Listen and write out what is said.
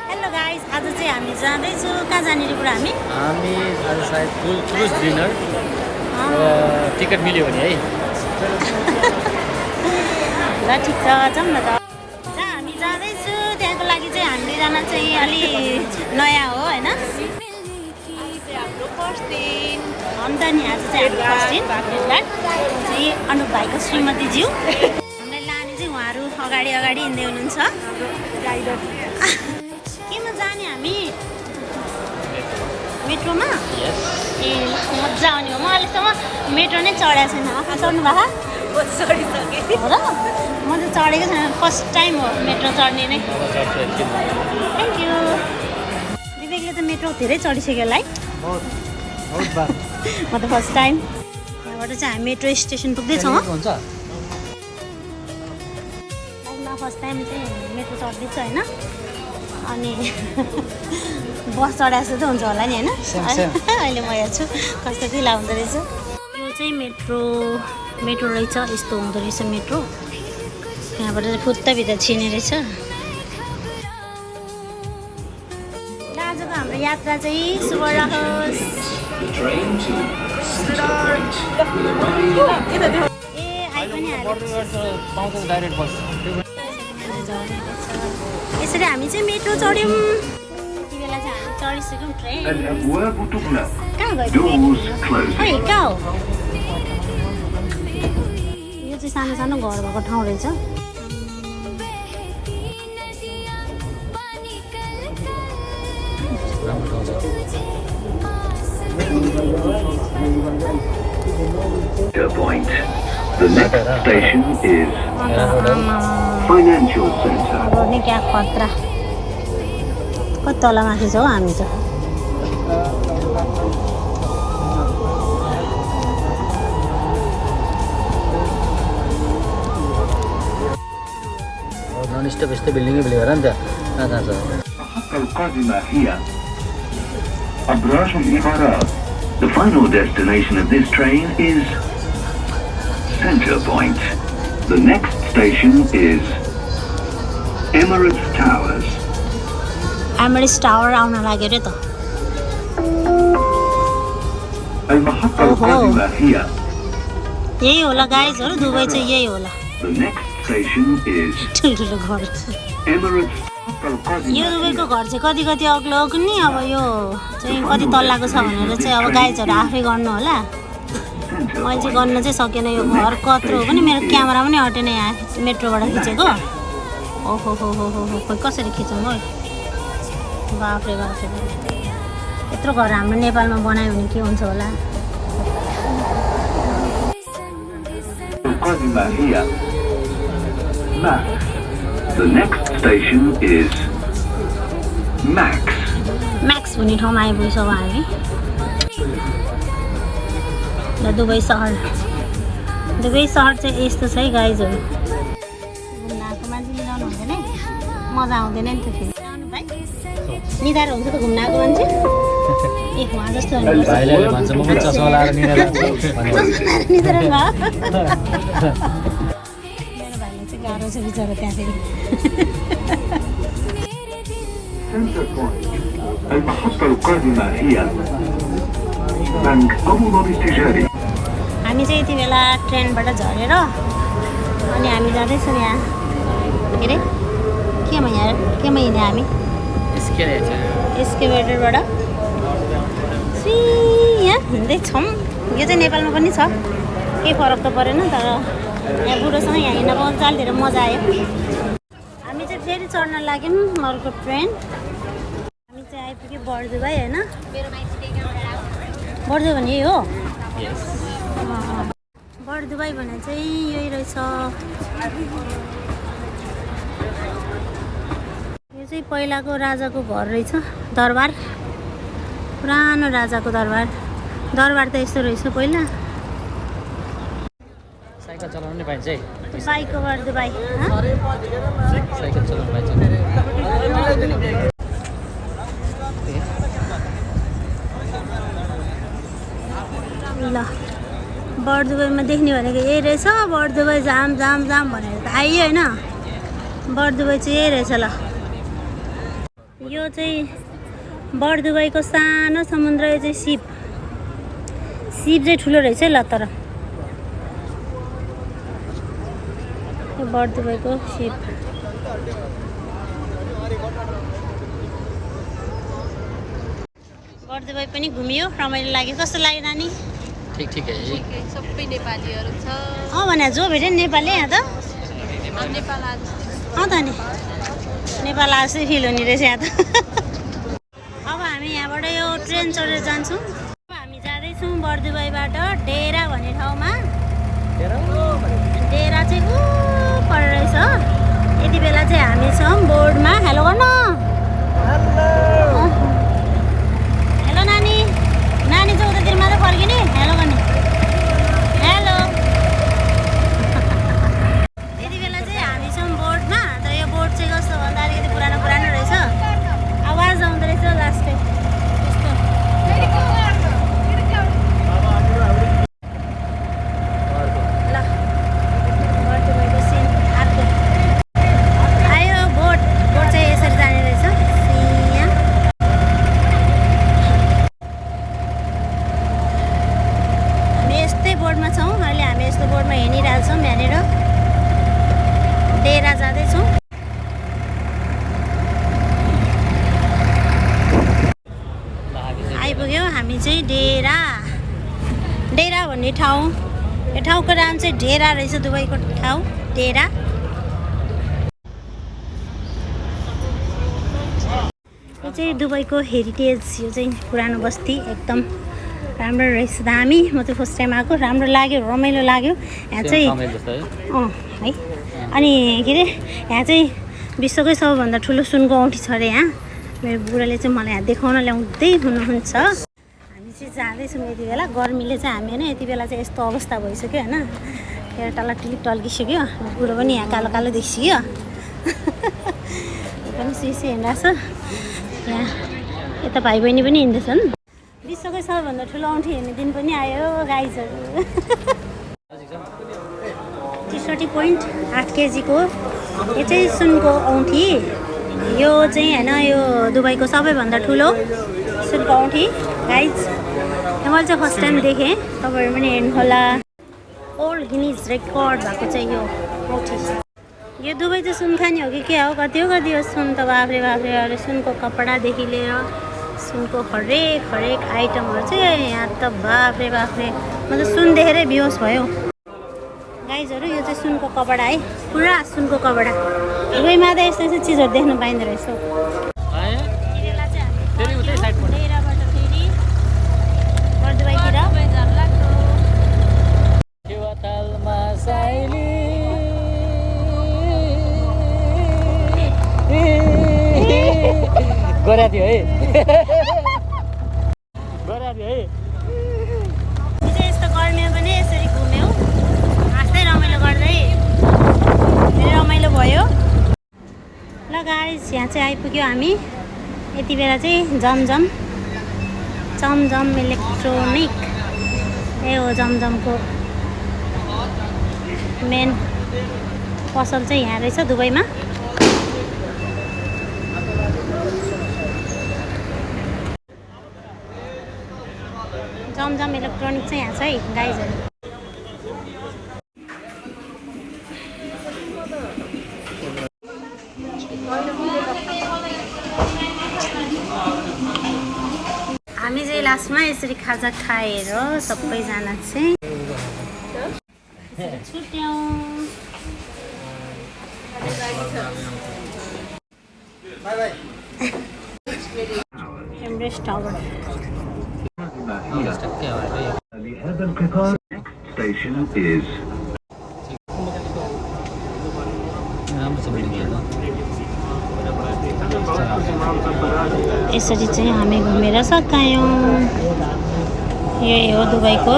Hello guys, आज चाहिँ हामी जाँदैछौँ कहाँ जाने रे पुरा हामी आज सायद क्रुज डिनर टिकट मिल्यो भने है ल ठिक छ जाउँ न त। जहाँ हामी जाँदैछु त्यहाँको लागि चाहिँ हामी दुईजना चाहिँ अलि नयाँ हो होइन। हाम्रो फर्स्ट दिन अन्त नि आज चाहिँ हाम्रो फर्स्ट दिन चाहिँ अनुप भाइको श्रीमतीज्यू हामीलाई लाने चाहिँ उहाँहरू अगाडि अगाडि हिँड्दै हुनुहुन्छ। केमा जाने हामी मेट्रोमा ए मजा आउने हो। म अहिलेसम्म मेट्रो नै चढाएको छैन। आफू चढ्नु भएको चढिसकेँ हो र म चाहिँ चढेको छैन। फर्स्ट टाइम हो मेट्रो चढ्ने नै। Thank you. विवेकले त मेट्रो धेरै चढिसक्यो होला है। म त फर्स्ट टाइम। यहाँबाट चाहिँ हामी मेट्रो स्टेसन पुग्दैछौँ। फर्स्ट टाइम चाहिँ मेट्रो चढ्दैछ होइन। अनि बस चढाएको जस्तो त हुन्छ होला नि होइन। अहिले म हेर्छु कस्तो फिल हुँदो रहेछ। यो चाहिँ मेट्रो रहेछ। यस्तो हुँदो रहेछ मेट्रो। यहाँबाट चाहिँ फुत्ताभित्र छिर्ने रहेछ। आजको हाम्रो यात्रा चाहिँ शुभ रहोस्। ए आइ पनि यसरी हामी चाहिँ मेट्रो चढ्यौँ। यति बेला चाहिँ हामी चढिसक्यौँ ट्रेन। कहाँ गयो कहाँ हो? यो चाहिँ सानो सानो घर भएको ठाउँ रहेछ। Point. The next station is Financial Center. रोड्ने क्या खतरा। कति तल माथि छ हौ हामी त। नन स्टप यस्तै बिल्डिङै बिल्डिङ हो नि त। कहाँ छ القادمة هي أبراج الإمارات. The final destination of this train is Center Point. The next station is Emirates Towers. Emirates tower आउन लाग्यो रे त। المحطة القادمة هي यही होला गाइजहरू, दुबई चाहिँ यही होला। The next station is ठुल्ठुलो घर। Emirates. यो दुबईको घर चाहिँ कति कति अग्लो नि। अब यो चाहिँ कति तल्लाको छ भनेर चाहिँ अब गाइजहरू आफै गर्नु होला। मैले चाहिँ गर्न चाहिँ सकेन। यो घर कत्रो हो पनि मेरो क्यामेरा पनि हटेन यहाँ मेट्रोबाट खिचेको। ओहो हो हो हो हो खोइ कसरी खिचौँ हो। बाफ्रे बाफ्रे यत्रो घर हाम्रो नेपालमा बनायो भने के हुन्छ होला। The next station is Max. Max भन्ने ठाउँमा आइपुगिसक्यौँ हामी। ल दुबई सहर चाहिँ यस्तो छ है गाइजहरू। घुम्न आएको मान्छेले जानु हुँदैन है, मजा आउँदैन नि त फेरि। भाइ निधार हुन्छ त घुम्न आएको मान्छे। ए उहाँ जस्तो भाइले भन्छ म पनि चस्मा लाएर निधार जान्छु निधार मेरो भाइले चाहिँ गाह्रो छ बिचरा त्यहाँ फेरि। المحطة القادمة هي بنك أبو ظبي التجاري. हामी चाहिँ यति बेला ट्रेनबाट झरेर अनि हामी जाँदैछौँ यहाँ के अरे केमा हिँड्यो हामी एस्केभेटरबाट यहाँ हिँड्दैछौँ। यो चाहिँ नेपालमा पनि छ, केही फरक त परेन। तर यहाँ बुढोसँग यहाँ हिँड्न पाउँदा चाहिँ धेरै मजा आयो। हामी चाहिँ फेरि चढ्न लाग्यौँ अर्को ट्रेन। हामी चाहिँ आइपुग्यो बर्दुबाई होइन। बर्दुबाई भने यही हो। बर्दुबाई भने चाहिँ यही रहेछ। यो चाहिँ पहिलाको राजाको घर रहेछ। दरबार, पुरानो राजाको दरबार त यस्तो रहेछ पहिला। साइकल चलाउनु नि पाइन्छ है। बाइकको बर्दुबाई साइकल चलाउनु पाइन्छ। ल बर्दुबाईमा देख्ने भनेको यही रहेछ। बर्दुबाई जाम भनेर त आइयो होइन। बर्दुबाई चाहिँ यही रहेछ। ल यो चाहिँ बर दुबईको सानो समुद्र, यो चाहिँ सिप चाहिँ ठुलो रहेछ ल। तर यो बर दुबईको सिप बर दुबई पनि घुमियो, रमाइलो लाग्यो। कस्तो लाग्यो नानी? ठिक है। सबै नेपालीहरू छ। भने जो भेट्यो नि नेपाली यहाँ त। नेपाल आज त नि नेपाल जस्तै फिल हुने रहेछ यहाँ त। अब हामी यहाँबाट यो ट्रेन चढेर जान्छौँ। अब हामी जाँदैछौँ बर दुबईबाट डेरा भन्ने ठाउँमा। डेरा चाहिँ ऊ पर रहेछ। यति बेला चाहिँ हामी छौँ बोर्डमा। हेलो गर्न। हेलो नानी। नानी चाहिँ उतातिर मात्रै फर्किने। हेलो गर्ने। हेलो। यति बेला चाहिँ हामी छौँ बोर्डमा। तर यो बोर्ड चाहिँ कस्तो भन्दा अलिकति पुरानो रहेछ। आवाज आउँदो रहेछ लास्टै त्यस्तो। ल बर दुबईको सिन अर्को आयो। बोट चाहिँ यसरी जाने रहेछ। यहाँ हामी यस्तै बोर्डमा छौँ अहिले। हामी यस्तो बोर्डमा हिँडिरहेको छौँ। यहाँनिर डेरा जाँदैछौँ। आइपुग्यौँ हामी चाहिँ डेरा भन्ने ठाउँ। यो ठाउँको नाम चाहिँ डेरा रहेछ। दुबईको ठाउँ डेरा। यो चाहिँ दुबईको हेरिटेज। यो चाहिँ पुरानो बस्ती एकदम राम्रो रहेछ। दामी। म चाहिँ फर्स्ट टाइम आएको। राम्रो लाग्यो, रमाइलो लाग्यो यहाँ चाहिँ। है। अनि के अरे यहाँ चाहिँ विश्वकै सबैभन्दा ठुलो सुनको औँठी छ अरे यहाँ। मेरो बुढाले चाहिँ मलाई यहाँ देखाउन ल्याउँदै हुनुहुन्छ। हामी चाहिँ जाँदैछौँ यति बेला। गर्मीले चाहिँ हामी होइन यति बेला चाहिँ यस्तो अवस्था भइसक्यो होइन। यहाँ टल्किक टल्किसक्यो। बुढो पनि यहाँ कालो कालो देखिसक्यो। पनि सुइसी हिँड्रहेछ यहाँ। यता भाइ बहिनी पनि हिँड्दैछन्। विश्वकै सबैभन्दा ठुलो औँठी हेर्ने दिन पनि आयो गाइजहरू। 63.8 केजीको यो चाहिँ सुनको औँठी। यो चाहिँ होइन यो दुबईको सबैभन्दा ठुलो सुनको औँठी गाइज। मैले चाहिँ फर्स्ट टाइम देखेँ। तपाईँहरू पनि हेर्नुहोला। ओल्ड गिनिज रेकर्ड भएको चाहिँ यो औँठी। यो दुबई चाहिँ सुन खाने हो कि के हो? कति हो सुन त। बाफ्रे बाफ्रे। अरे सुनको कपडादेखि लिएर सुनको हरेक आइटमहरू चाहिँ यहाँ त बाफ्रे बाफ्रे। मतलब सुन देखेरै बेहोस भयो गाइजहरू। यो चाहिँ सुनको कपडा है। पुरा सुनको कपडा। दुबईमा त यस्तो चिजहरू देख्न पाइँदो रहेछ। डेराबाट फेरि बर दुबईतिर गरा थियो है। यस्तो गर्मीमा पनि यसरी घुम्यौँ। हाँस्दै रमाइलो गर्दै धेरै रमाइलो भयो। ल गाइस यहाँ चाहिँ आइपुग्यो हामी। यति बेला चाहिँ जमजम इलेक्ट्रोनिक। ए हो जमजमको मेन पसल चाहिँ यहाँ रहेछ दुबईमा। जमजम इलेक्ट्रोनिक चाहिँ यहाँ छ है गाइजहरू। हामी चाहिँ लास्टमा यसरी खाजा खाएर सबैजना चाहिँ छुट्यौँ। एमरेस्ट टावर। Next station is यसरी चाहिँ हामी घुमेर सकायौँ। यही हो दुबईको